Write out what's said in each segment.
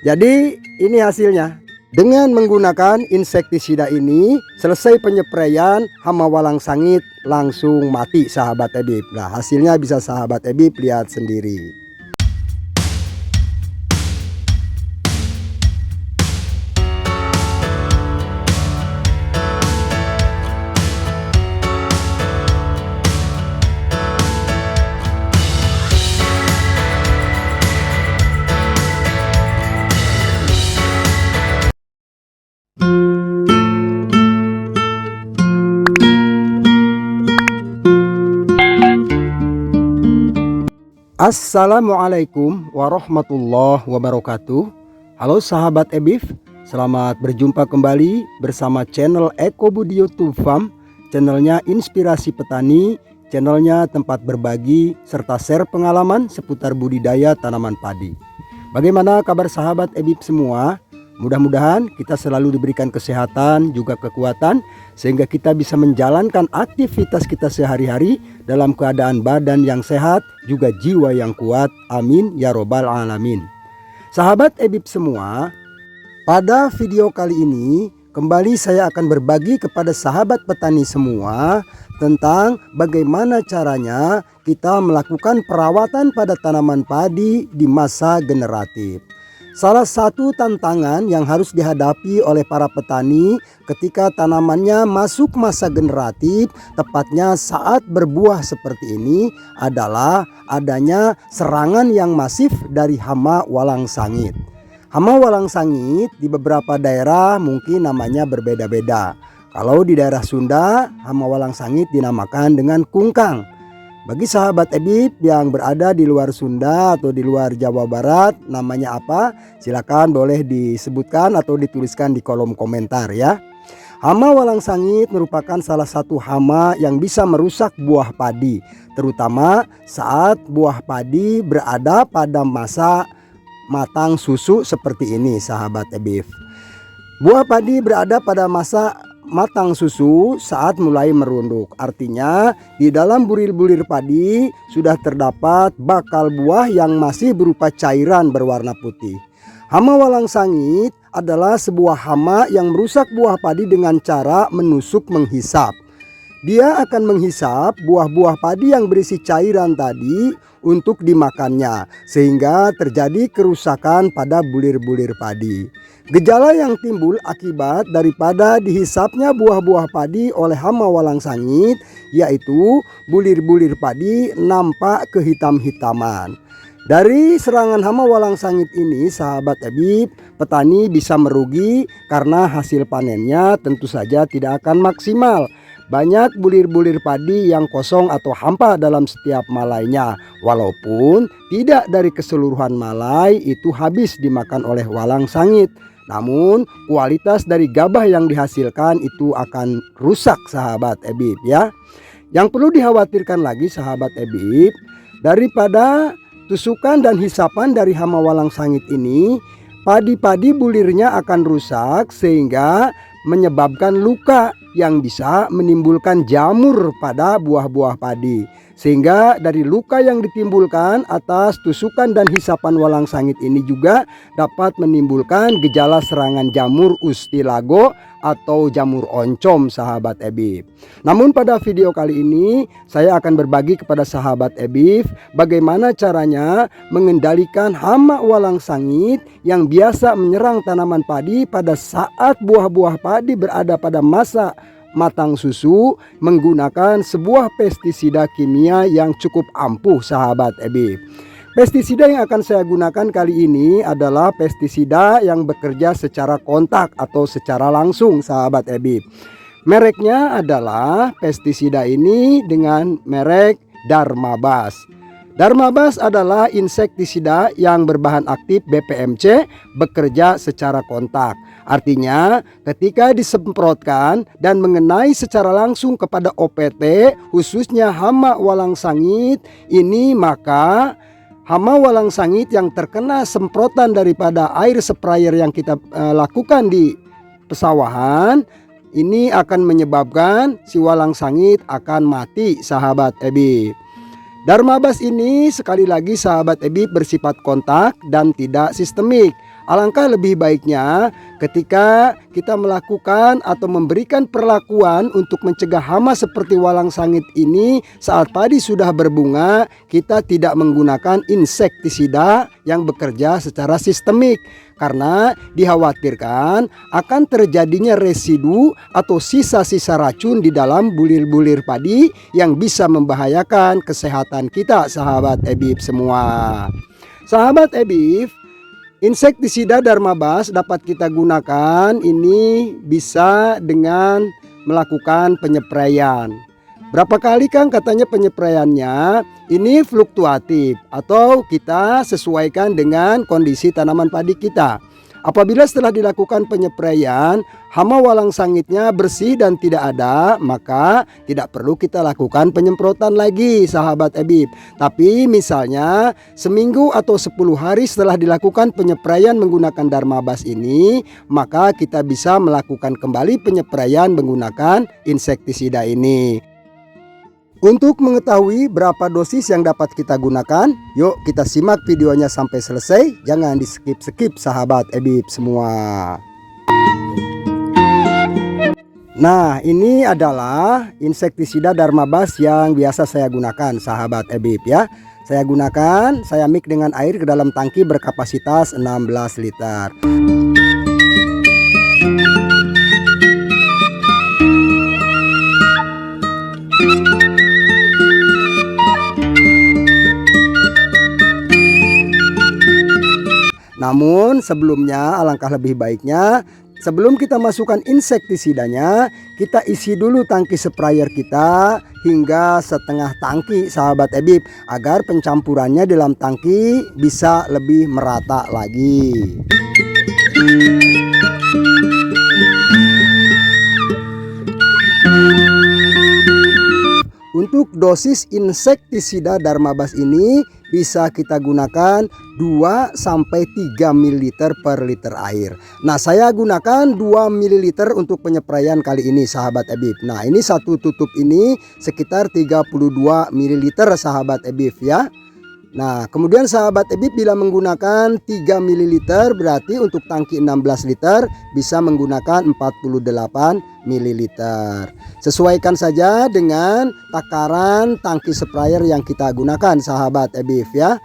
Jadi ini hasilnya. Dengan menggunakan insektisida ini, selesai penyempraian, hama walang sangit langsung mati sahabat Ebib. Nah, hasilnya bisa sahabat Ebib lihat sendiri. Assalamualaikum warahmatullahi wabarakatuh. Halo sahabat Ebif, selamat berjumpa kembali bersama channel Eko Budi YouTube Farm. Channelnya inspirasi petani, channelnya tempat berbagi serta share pengalaman seputar budidaya tanaman padi. Bagaimana kabar sahabat Ebif semua? Mudah-mudahan kita selalu diberikan kesehatan juga kekuatan sehingga kita bisa menjalankan aktivitas kita sehari-hari dalam keadaan badan yang sehat juga jiwa yang kuat. Amin ya robbal alamin. Sahabat Ebib semua, pada video kali ini kembali saya akan berbagi kepada sahabat petani semua tentang bagaimana caranya kita melakukan perawatan pada tanaman padi di masa generatif. Salah satu tantangan yang harus dihadapi oleh para petani ketika tanamannya masuk masa generatif, tepatnya saat berbuah seperti ini, adalah adanya serangan yang masif dari hama walang sangit. Hama walang sangit di beberapa daerah mungkin namanya berbeda-beda. Kalau di daerah Sunda, hama walang sangit dinamakan dengan kungkang. Bagi sahabat Ebib yang berada di luar Sunda atau di luar Jawa Barat, namanya apa? Silakan boleh disebutkan atau dituliskan di kolom komentar ya. Hama walang sangit merupakan salah satu hama yang bisa merusak buah padi, terutama saat buah padi berada pada masa matang susu seperti ini sahabat Ebib. Buah padi berada pada masa matang susu saat mulai merunduk. Artinya di dalam bulir-bulir padi sudah terdapat bakal buah yang masih berupa cairan berwarna putih. Hama walang sangit adalah sebuah hama yang merusak buah padi dengan cara menusuk menghisap. Dia akan menghisap buah-buah padi yang berisi cairan tadi untuk dimakannya, sehingga terjadi kerusakan pada bulir-bulir padi. Gejala yang timbul akibat daripada dihisapnya buah-buah padi oleh hama walang sangit yaitu bulir-bulir padi nampak kehitam-hitaman. Dari serangan hama walang sangit ini sahabat Ebib, petani bisa merugi karena hasil panennya tentu saja tidak akan maksimal. Banyak bulir-bulir padi yang kosong atau hampa dalam setiap malainya. Walaupun tidak dari keseluruhan malai itu habis dimakan oleh walang sangit, namun kualitas dari gabah yang dihasilkan itu akan rusak sahabat Ebib ya. Yang perlu dikhawatirkan lagi sahabat Ebib, daripada tusukan dan hisapan dari hama walang sangit ini, padi-padi bulirnya akan rusak sehingga menyebabkan luka yang bisa menimbulkan jamur pada buah-buah padi. Sehingga dari luka yang ditimbulkan atas tusukan dan hisapan walang sangit ini juga dapat menimbulkan gejala serangan jamur ustilago atau jamur oncom sahabat Ebib. Namun pada video kali ini saya akan berbagi kepada sahabat Ebib bagaimana caranya mengendalikan hama walang sangit yang biasa menyerang tanaman padi pada saat buah-buah padi berada pada masa matang susu menggunakan sebuah pestisida kimia yang cukup ampuh sahabat Ebib. Pestisida yang akan saya gunakan kali ini adalah pestisida yang bekerja secara kontak atau secara langsung sahabat Ebib. Mereknya adalah pestisida ini dengan merek Darmabas. Darmabas adalah insektisida yang berbahan aktif BPMC bekerja secara kontak. Artinya ketika disemprotkan dan mengenai secara langsung kepada OPT khususnya hama walang sangit ini, maka hama walang sangit yang terkena semprotan daripada air sprayer yang kita lakukan di pesawahan ini akan menyebabkan si walang sangit akan mati sahabat Ebib. Darmabas ini sekali lagi sahabat Ebib bersifat kontak dan tidak sistemik. Alangkah lebih baiknya ketika kita melakukan atau memberikan perlakuan untuk mencegah hama seperti walang sangit ini saat padi sudah berbunga, kita tidak menggunakan insektisida yang bekerja secara sistemik. Karena dikhawatirkan akan terjadinya residu atau sisa-sisa racun di dalam bulir-bulir padi yang bisa membahayakan kesehatan kita, sahabat EBIF semua. Sahabat EBIF, insektisida Dharmabas dapat kita gunakan ini bisa dengan melakukan penyepraian. Berapa kali Kang katanya penyepraiannya? Ini fluktuatif atau kita sesuaikan dengan kondisi tanaman padi kita. Apabila setelah dilakukan penyepraian hama walang sangitnya bersih dan tidak ada, maka tidak perlu kita lakukan penyemprotan lagi, sahabat EBIF. Tapi misalnya seminggu atau 10 hari setelah dilakukan penyepraian menggunakan Dharmabas ini, maka kita bisa melakukan kembali penyepraian menggunakan insektisida ini. Untuk mengetahui berapa dosis yang dapat kita gunakan, yuk kita simak videonya sampai selesai. Jangan di skip-skip, sahabat EBIF semua. Nah, ini adalah insektisida Dharmabas yang biasa saya gunakan, sahabat EBIF ya. Saya mix dengan air ke dalam tangki berkapasitas 16 liter. Namun sebelumnya alangkah lebih baiknya sebelum kita masukkan insektisidanya, kita isi dulu tangki sprayer kita hingga setengah tangki, sahabat EBIF, agar pencampurannya dalam tangki bisa lebih merata lagi. Untuk dosis insektisida Dharmabas ini bisa kita gunakan 2-3 ml per liter air. Nah, saya gunakan 2 ml untuk penyepraian kali ini, sahabat EBIF. Nah, ini satu tutup ini sekitar 32 ml, sahabat EBIF ya. Nah, kemudian sahabat EBIF bila menggunakan 3 ml berarti untuk tangki 16 liter bisa menggunakan 48 ml. Sesuaikan saja dengan takaran tangki sprayer yang kita gunakan, sahabat EBIF ya.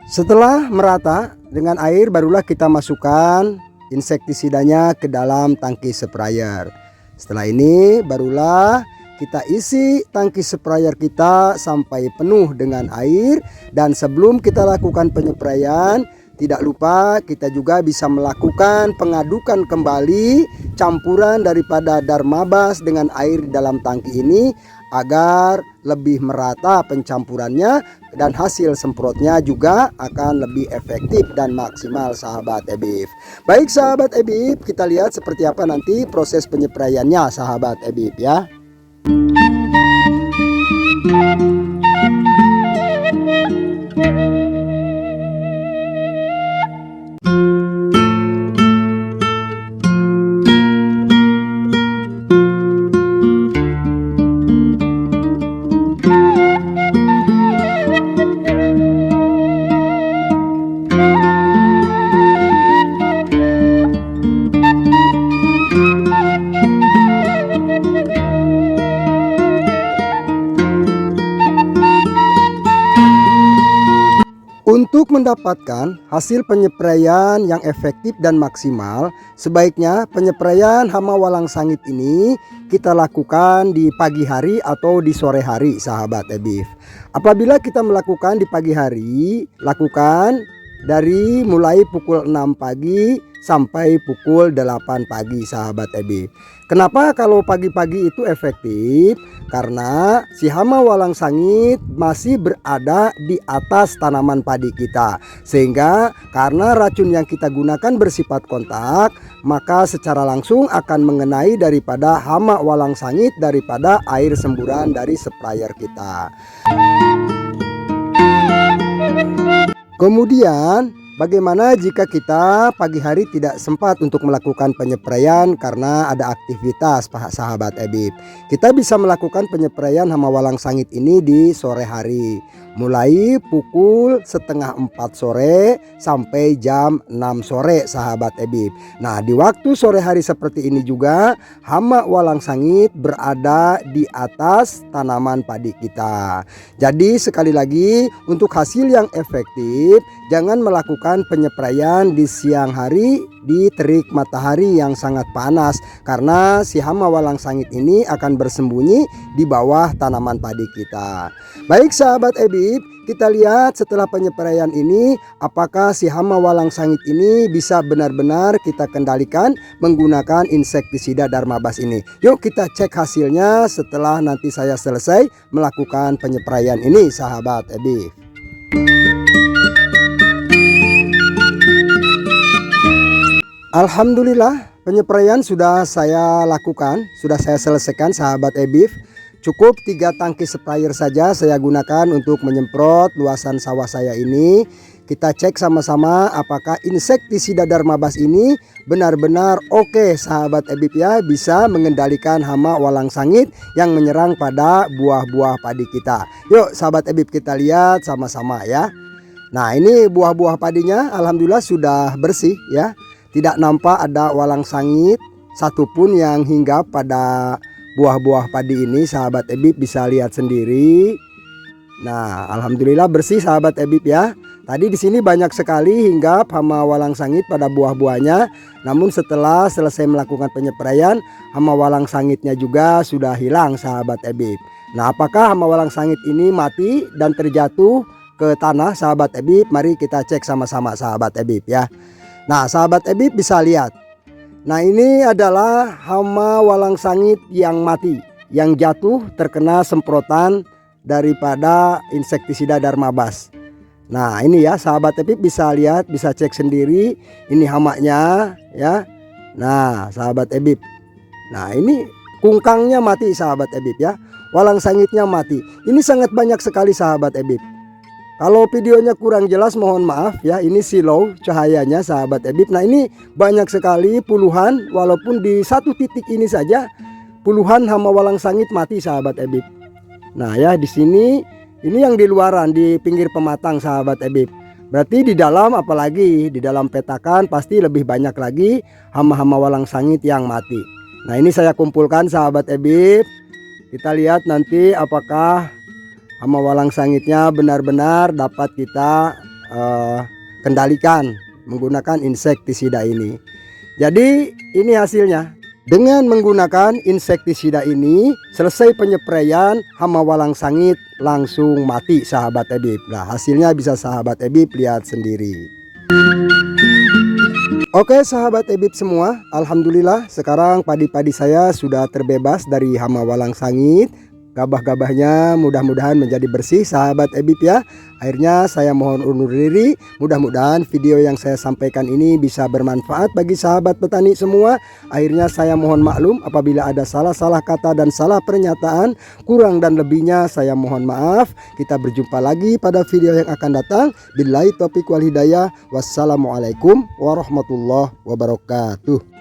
Setelah merata dengan air, barulah kita masukkan insektisidanya ke dalam tangki sprayer. Setelah ini barulah kita isi tangki sprayer kita sampai penuh dengan air. Dan sebelum kita lakukan penyepraian, tidak lupa kita juga bisa melakukan pengadukan kembali campuran daripada Dharmabas dengan air di dalam tangki ini agar lebih merata pencampurannya dan hasil semprotnya juga akan lebih efektif dan maksimal, sahabat EBIF. Baik sahabat EBIF, kita lihat seperti apa nanti proses penyepraiannya, sahabat EBIF ya. Untuk mendapatkan hasil penyepraian yang efektif dan maksimal, sebaiknya penyepraian hama walang sangit ini kita lakukan di pagi hari atau di sore hari, sahabat EBIF. Apabila kita melakukan di pagi hari, lakukan dari mulai pukul 6 pagi sampai pukul 8 pagi, sahabat EBIF. Kenapa kalau pagi-pagi itu efektif? Karena si hama walang sangit masih berada di atas tanaman padi kita, sehingga karena racun yang kita gunakan bersifat kontak, maka secara langsung akan mengenai daripada hama walang sangit daripada air semburan dari sprayer kita. Kemudian bagaimana jika kita pagi hari tidak sempat untuk melakukan penyepraian karena ada aktivitas, sahabat EBIF? Kita bisa melakukan penyepraian hama walang sangit ini di sore hari. mulai pukul setengah 4 sore sampai jam 6 sore sahabat Ebib. Nah, di waktu sore hari seperti ini juga hama walang sangit berada di atas tanaman padi kita. Jadi sekali lagi, untuk hasil yang efektif jangan melakukan penyepraian di siang hari di terik matahari yang sangat panas, karena si hama walang sangit ini akan bersembunyi di bawah tanaman padi kita. Baik sahabat Ebib, kita lihat setelah penyepraian ini apakah si hama walang sangit ini bisa benar-benar kita kendalikan menggunakan insektisida Dharmabas ini. Yuk kita cek hasilnya setelah nanti saya selesai melakukan penyepraian ini sahabat Ebib. Alhamdulillah, penyepraian sudah saya lakukan, sudah saya selesaikan sahabat Ebif. Cukup 3 tangki sprayer saja saya gunakan untuk menyemprot luasan sawah saya ini. Kita cek sama-sama apakah insektisida Dharmabas ini benar-benar oke sahabat Ebif ya, bisa mengendalikan hama walang sangit yang menyerang pada buah-buah padi kita. Yuk sahabat Ebif, kita lihat sama-sama ya. Nah, ini buah-buah padinya alhamdulillah sudah bersih ya. Tidak nampak ada walang sangit satupun yang hinggap pada buah-buah padi ini sahabat Ebib, bisa lihat sendiri. Nah, alhamdulillah bersih sahabat Ebib ya. Tadi di sini banyak sekali hinggap hama walang sangit pada buah-buahnya. Namun setelah selesai melakukan penyepraian, hama walang sangitnya juga sudah hilang sahabat Ebib. Nah, apakah hama walang sangit ini mati dan terjatuh ke tanah sahabat Ebib? Mari kita cek sama-sama sahabat Ebib ya. Nah sahabat Ebib bisa lihat. Nah, ini adalah hama walang sangit yang mati, yang jatuh terkena semprotan daripada insektisida Dharmabas. Nah ini ya sahabat Ebib bisa lihat, bisa cek sendiri. Ini hamanya ya. Nah sahabat Ebib, nah ini kungkangnya mati sahabat Ebib ya. Walang sangitnya mati. Ini sangat banyak sekali sahabat Ebib. Kalau videonya kurang jelas mohon maaf ya, ini silau cahayanya sahabat Ebib. Nah ini banyak sekali, puluhan, walaupun di satu titik ini saja puluhan hama walang sangit mati sahabat Ebib. Nah ya di sini, ini yang di luaran di pinggir pematang sahabat Ebib. Berarti di dalam, apalagi di dalam petakan pasti lebih banyak lagi hama-hama walang sangit yang mati. Nah ini saya kumpulkan sahabat Ebib. Kita lihat nanti apakah hama walang sangitnya benar-benar dapat kita kendalikan menggunakan insektisida ini. Jadi ini hasilnya. Dengan menggunakan insektisida ini, selesai penyepraian hama walang sangit langsung mati sahabat Ebib. Nah hasilnya bisa sahabat Ebib lihat sendiri. Oke sahabat Ebib semua, alhamdulillah sekarang padi-padi saya sudah terbebas dari hama walang sangit. Gabah-gabahnya mudah-mudahan menjadi bersih sahabat Ebib ya. Akhirnya saya mohon undur diri. Mudah-mudahan video yang saya sampaikan ini bisa bermanfaat bagi sahabat petani semua. Akhirnya saya mohon maklum apabila ada salah-salah kata dan salah pernyataan. Kurang dan lebihnya saya mohon maaf. Kita berjumpa lagi pada video yang akan datang. Billahi taufiq wal hidayah. Wassalamualaikum warahmatullahi wabarakatuh.